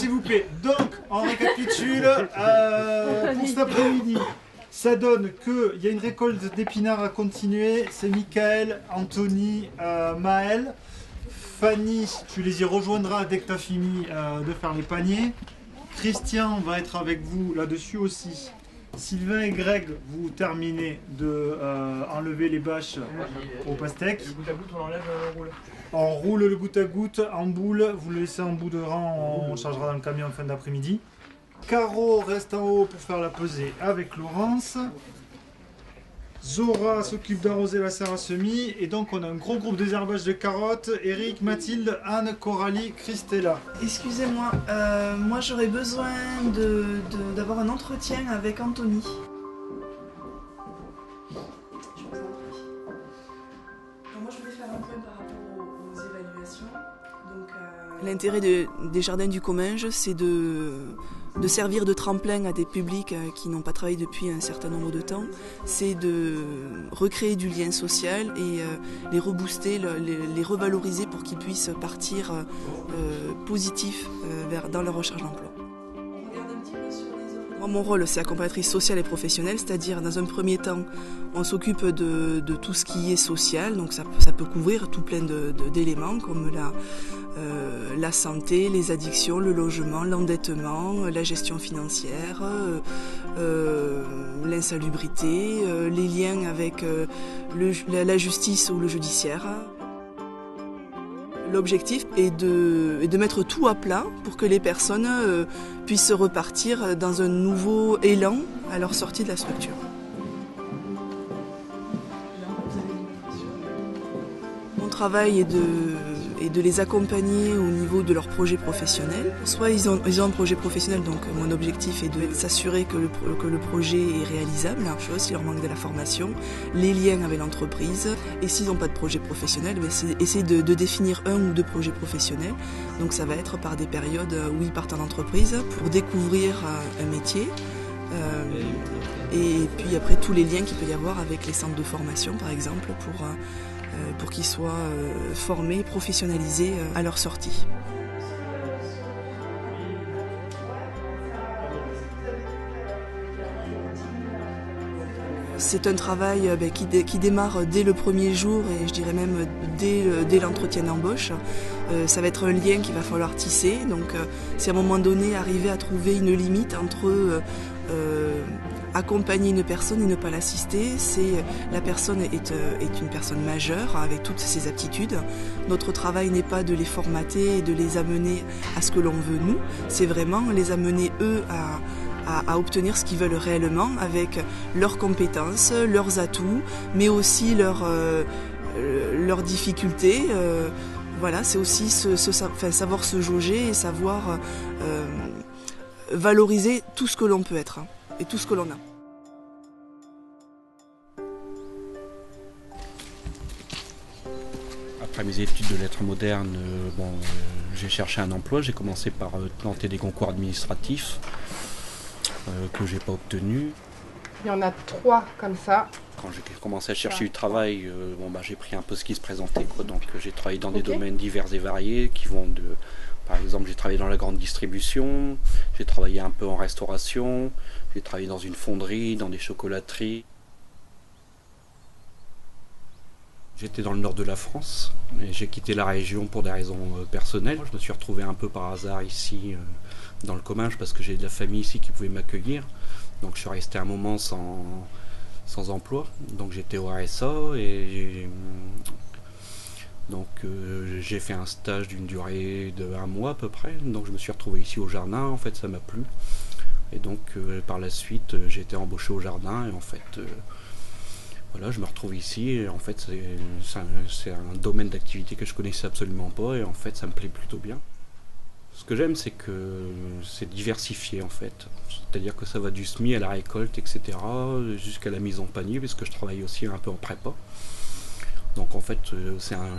s'il vous plaît. Donc, on récapitule pour cet après-midi. Ça donne qu'il y a une récolte d'épinards à continuer. C'est Michael, Anthony, Maël. Fanny, tu les y rejoindras dès que tu as fini de faire les paniers. Christian va être avec vous là-dessus aussi. Sylvain et Greg, vous terminez de enlever les bâches au pastèque. Le goutte à goutte, on enlève, on roule. On roule le goutte à goutte en boule. Vous le laissez en bout de rang, on chargera dans le camion en fin d'après-midi. Caro reste en haut pour faire la pesée avec Laurence. Zora s'occupe d'arroser la serre à semis. Et donc on a un gros groupe de désherbage de carottes. Eric, Mathilde, Anne, Coralie, Christella. Excusez-moi, moi j'aurais besoin d'avoir un entretien avec Anthony. Moi je voulais faire un point par rapport aux évaluations. L'intérêt des jardins du Comminges, c'est de servir de tremplin à des publics qui n'ont pas travaillé depuis un certain nombre de temps. C'est de recréer du lien social et les rebooster, les revaloriser pour qu'ils puissent partir positifs dans leur recherche d'emploi. Moi, mon rôle, c'est accompagnatrice sociale et professionnelle, c'est-à-dire dans un premier temps, on s'occupe de tout ce qui est social, donc ça peut couvrir tout plein d'éléments comme la santé, les addictions, le logement, l'endettement, la gestion financière, l'insalubrité, les liens avec la justice ou le judiciaire. L'objectif est de mettre tout à plat pour que les personnes puissent repartir dans un nouveau élan à leur sortie de la structure. Mon travail est de les accompagner au niveau de leur projet professionnel. Soit ils ont un projet professionnel, donc mon objectif est de s'assurer que le projet est réalisable, s'il leur manque de la formation, les liens avec l'entreprise. Et s'ils n'ont pas de projet professionnel, c'est essayer de définir un ou deux projets professionnels. Donc ça va être par des périodes où ils partent en entreprise pour découvrir un métier. Et puis après tous les liens qu'il peut y avoir avec les centres de formation par exemple pour qu'ils soient formés, professionnalisés à leur sortie. C'est un travail qui démarre dès le premier jour et je dirais même dès l'entretien d'embauche. Ça va être un lien qu'il va falloir tisser. Donc c'est à un moment donné arriver à trouver une limite entre accompagner une personne et ne pas l'assister. La personne est une personne majeure avec toutes ses aptitudes. Notre travail n'est pas de les formater et de les amener à ce que l'on veut nous. C'est vraiment les amener eux à obtenir ce qu'ils veulent réellement avec leurs compétences, leurs atouts, mais aussi leurs difficultés. Voilà, c'est aussi savoir se jauger et savoir valoriser tout ce que l'on peut être et tout ce que l'on a. Après mes études de lettres modernes, j'ai cherché un emploi. J'ai commencé par tenter des concours administratifs que j'ai pas obtenus. Il y en a 3 comme ça. Quand j'ai commencé à chercher du travail, j'ai pris un peu ce qui se présentait, quoi. Donc j'ai travaillé dans des domaines divers et variés qui vont de... Par exemple, j'ai travaillé dans la grande distribution, j'ai travaillé un peu en restauration, j'ai travaillé dans une fonderie, dans des chocolateries. J'étais dans le nord de la France et j'ai quitté la région pour des raisons personnelles. Je me suis retrouvé un peu par hasard ici dans le Comminges parce que j'ai de la famille ici qui pouvait m'accueillir. Donc je suis resté un moment sans emploi. Donc j'étais au RSA et j'ai fait un stage d'une durée de 1 mois à peu près. Donc je me suis retrouvé ici au jardin, en fait ça m'a plu. Et donc par la suite j'ai été embauché au jardin et en fait... Voilà, je me retrouve ici et en fait c'est un domaine d'activité que je connaissais absolument pas et en fait ça me plaît plutôt bien. Ce que j'aime c'est que c'est diversifié en fait, c'est-à-dire que ça va du semis à la récolte etc. jusqu'à la mise en panier puisque je travaille aussi un peu en prépa. Donc en fait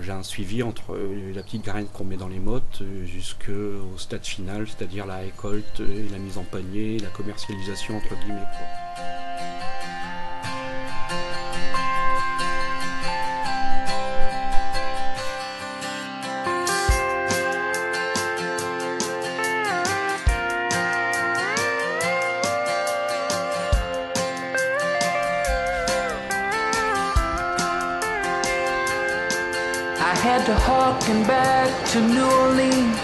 j'ai un suivi entre la petite graine qu'on met dans les mottes jusqu'au stade final, c'est-à-dire la récolte et la mise en panier, la commercialisation entre guillemets, quoi. Head to Hawking back to New Orleans,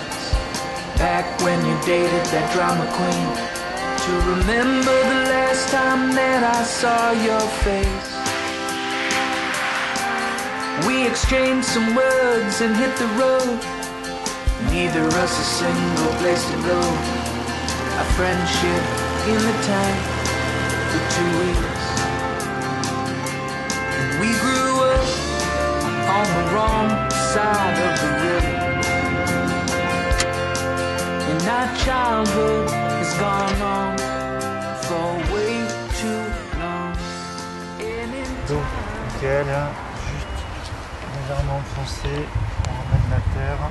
back when you dated that drama queen, to remember the last time that I saw your face. We exchanged some words and hit the road, neither us a single place to go. A friendship in the tank for 2 weeks, and we grew up on the wrong side of the river, and our childhood has gone on for way too long. Donc, Michael, juste légèrement enfoncé, on ramène la terre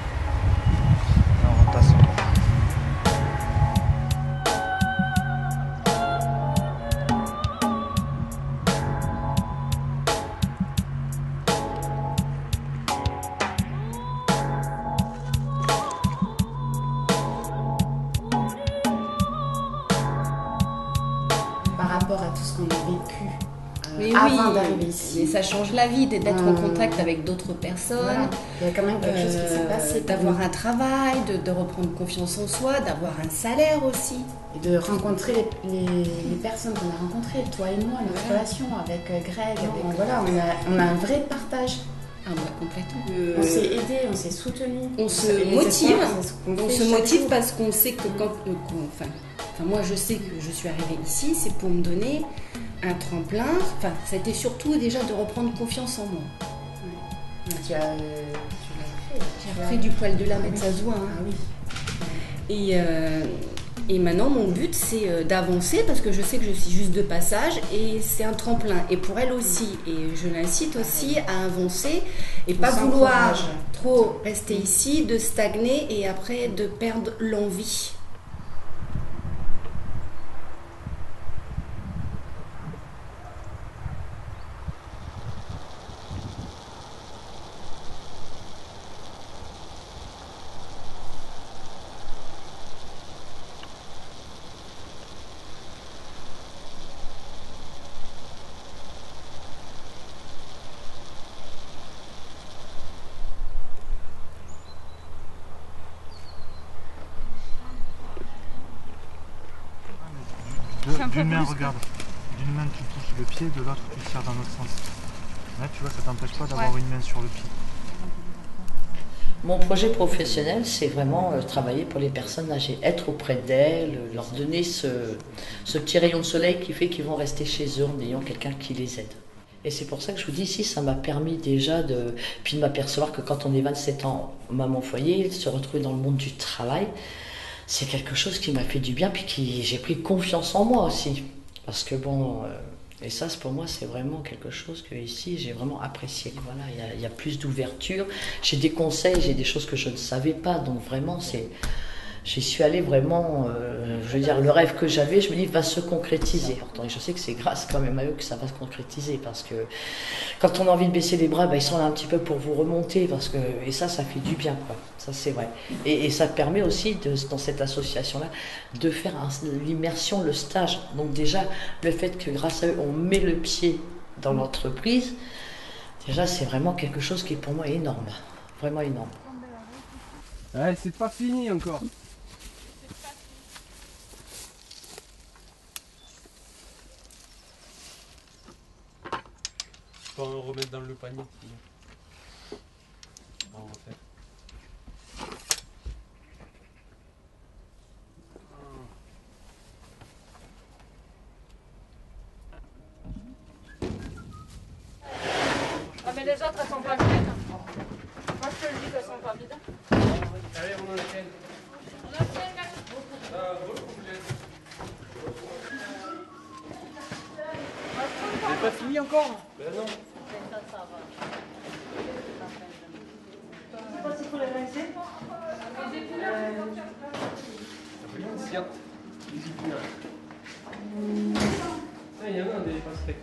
et on repasse en bas. Par rapport à tout ce qu'on a vécu Mais avant oui, d'arriver ici. mais ça change la vie d'être en contact avec d'autres personnes. Voilà. Il y a quand même quelque chose qui s'est passé. D'avoir un travail, de reprendre confiance en soi, d'avoir un salaire aussi. Et de rencontrer les personnes qu'on a rencontrées, toi et moi, notre relation avec Greg. Voilà, on a un vrai partage. Ah bah complètement. On s'est aidés, on s'est soutenus. On se Et motive. c'est ce qu'on On fait se chaque motive jour. parce qu'on sait que enfin moi je sais que je suis arrivée ici, c'est pour me donner un tremplin. Enfin, ça a été surtout déjà de reprendre confiance en moi. Tu l'as fait. J'ai repris du poil de la bête, ça se voit. Ah oui. Et maintenant, mon but, c'est d'avancer parce que je sais que je suis juste de passage et c'est un tremplin. Et pour elle aussi. Et je l'incite aussi à avancer et pas vouloir trop rester ici, de stagner et après de perdre l'envie. D'une main, regarde. D'une main tu touches le pied, de l'autre tu tires dans l'autre sens. Là, tu vois, ça t'empêche pas d'avoir une main sur le pied. Mon projet professionnel, c'est vraiment travailler pour les personnes âgées, être auprès d'elles, leur donner ce petit rayon de soleil qui fait qu'ils vont rester chez eux en ayant quelqu'un qui les aide. Et c'est pour ça que je vous dis ici, ça m'a permis déjà de m'apercevoir que quand on est 27 ans, maman foyer, se retrouver dans le monde du travail, c'est quelque chose qui m'a fait du bien, puis j'ai pris confiance en moi aussi. Parce que bon, et ça pour moi c'est vraiment quelque chose que ici j'ai vraiment apprécié. Voilà, il y a plus d'ouverture, j'ai des conseils, j'ai des choses que je ne savais pas, donc vraiment j'y suis allée vraiment, je veux dire, le rêve que j'avais, je me dis, va se concrétiser. Et je sais que c'est grâce quand même à eux que ça va se concrétiser, parce que quand on a envie de baisser les bras, ils sont là un petit peu pour vous remonter, et ça fait du bien, quoi. Ça c'est vrai. Et ça permet aussi, dans cette association-là, de faire l'immersion, le stage. Donc déjà, le fait que grâce à eux, on met le pied dans l'entreprise, déjà c'est vraiment quelque chose qui est pour moi énorme, vraiment énorme. Ouais, c'est pas fini encore. On va remettre dans le panier. On va refaire. Ah mais les autres elles sont pas vides. Moi je te le dis qu'elles sont pas vides. Allez, on enchaîne. On enchaîne là. C'est pas fini encore? Ben non. Je sais pas s'il faut les rincer. Les épinards. Ah, il y en a des pastèques.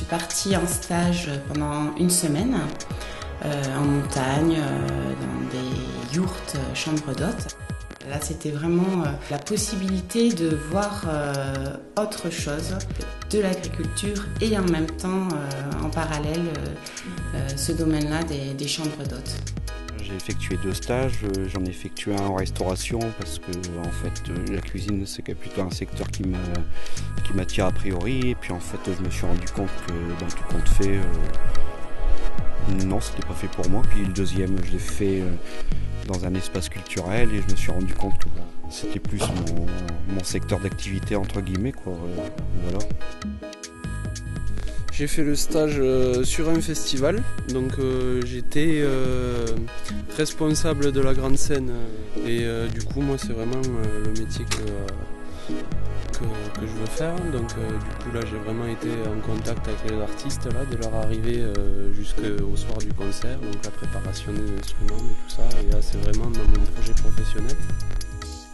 suis partie en stage pendant une semaine en montagne, dans des yourtes, chambres d'hôtes. Là, c'était vraiment la possibilité de voir autre chose de l'agriculture et en même temps, en parallèle, ce domaine-là des chambres d'hôtes. J'ai effectué 2 stages, j'en ai effectué un en restauration parce que en fait la cuisine c'est plutôt un secteur qui m'attire a priori, et puis en fait je me suis rendu compte que dans tout compte fait non, c'était pas fait pour moi. Puis le deuxième je l'ai fait dans un espace culturel et je me suis rendu compte que c'était plus mon secteur d'activité entre guillemets quoi, voilà. J'ai fait le stage sur un festival, donc j'étais responsable de la grande scène et du coup moi c'est vraiment le métier que je veux faire. Donc du coup là j'ai vraiment été en contact avec les artistes là, dès leur arrivée jusqu'au soir du concert, donc la préparation des instruments et tout ça, et là c'est vraiment dans mon projet professionnel.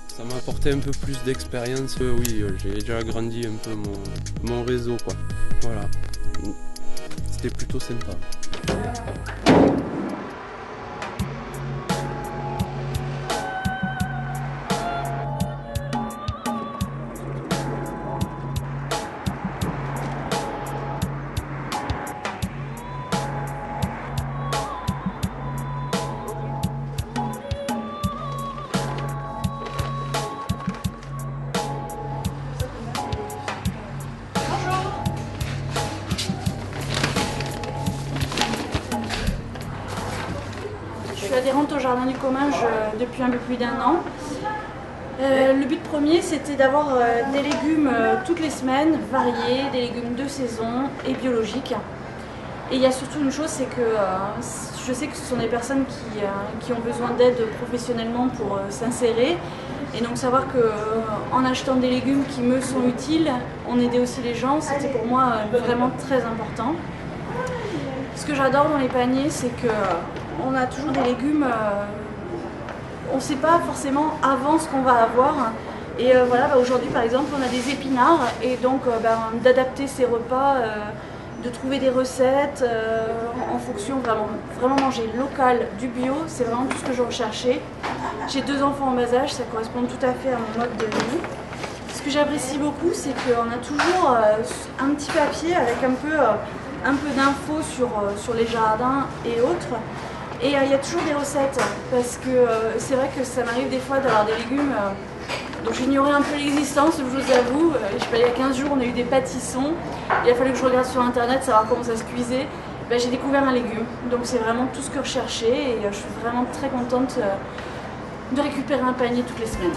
Ça m'a apporté un peu plus d'expérience, oui j'ai déjà agrandi un peu mon réseau quoi, voilà. C'était plutôt sympa. Je suis adhérente au Jardin du Comminges depuis un peu plus d'1 an. Le but premier, c'était d'avoir des légumes toutes les semaines, variés, des légumes de saison et biologiques. Et il y a surtout une chose, c'est que je sais que ce sont des personnes qui ont besoin d'aide professionnellement pour s'insérer. Et donc savoir qu'en achetant des légumes qui me sont utiles, on aidait aussi les gens, c'était pour moi vraiment très important. Ce que j'adore dans les paniers, c'est qu'on a toujours des légumes, on ne sait pas forcément avant ce qu'on va avoir. Et voilà, aujourd'hui par exemple, on a des épinards, et donc d'adapter ses repas, de trouver des recettes en fonction, vraiment manger local, du bio, c'est vraiment tout ce que je recherchais. J'ai 2 enfants en bas âge, ça correspond tout à fait à mon mode de vie. Ce que j'apprécie beaucoup, c'est qu'on a toujours un petit papier avec un peu d'infos sur les jardins et autres. Et il y a toujours des recettes, parce que c'est vrai que ça m'arrive des fois d'avoir des légumes dont j'ignorais un peu l'existence, je vous avoue. Je sais pas, il y a 15 jours, on a eu des pâtissons. Il a fallu que je regarde sur internet, savoir comment ça se cuisait. J'ai découvert un légume, donc c'est vraiment tout ce que je recherchais, et je suis vraiment très contente de récupérer un panier toutes les semaines.